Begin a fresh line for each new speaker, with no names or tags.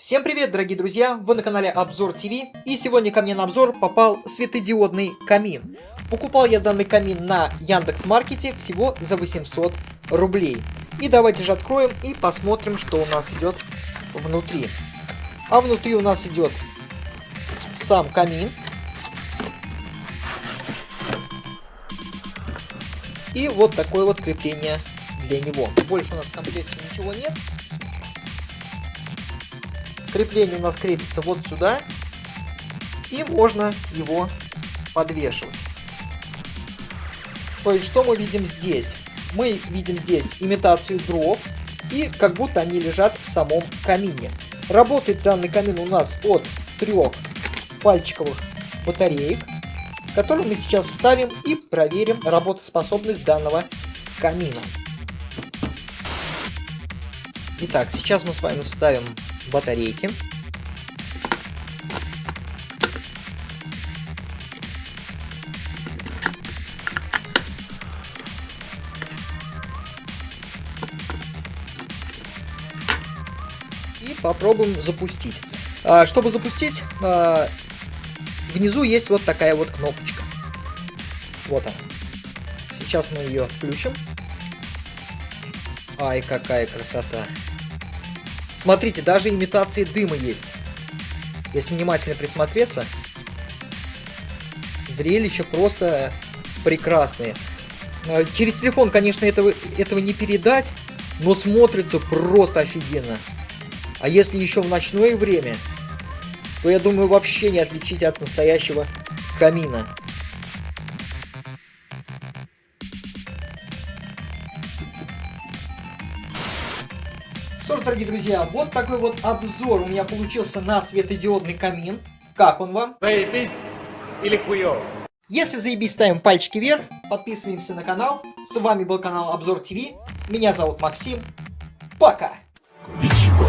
Всем привет, дорогие друзья! Вы на канале Обзор ТВ, и сегодня ко мне на обзор попал светодиодный камин. Покупал я данный камин на Яндекс.Маркете всего за 800 рублей. И давайте же откроем и посмотрим, что у нас идет внутри. А внутри у нас идет сам камин. И вот такое вот крепление для него. Больше у нас в комплекте ничего нет. Крепление у нас крепится вот сюда, и можно его подвешивать. То есть, что мы видим здесь? Мы видим здесь имитацию дров, и как будто они лежат в самом камине. Работает данный камин у нас от 3 пальчиковых батареек, которые мы сейчас вставим и проверим работоспособность данного камина. Итак, сейчас мы с вами вставим батарейки. И попробуем запустить. Чтобы запустить, внизу есть вот такая вот кнопочка. Вот она. Сейчас мы ее включим. Ай, какая красота. Смотрите, даже имитации дыма есть. Если внимательно присмотреться, зрелище просто прекрасное. Через телефон, конечно, этого не передать, но смотрится просто офигенно. А если еще в ночное время, то, я думаю, вообще не отличить от настоящего камина. Что ж, дорогие друзья, вот такой вот обзор у меня получился на светодиодный камин. Как он вам?
Заебись или хуёво?
Если заебись, ставим пальчики вверх, подписываемся на канал. С вами был канал Обзор ТВ. Меня зовут Максим. Пока!
Ничего.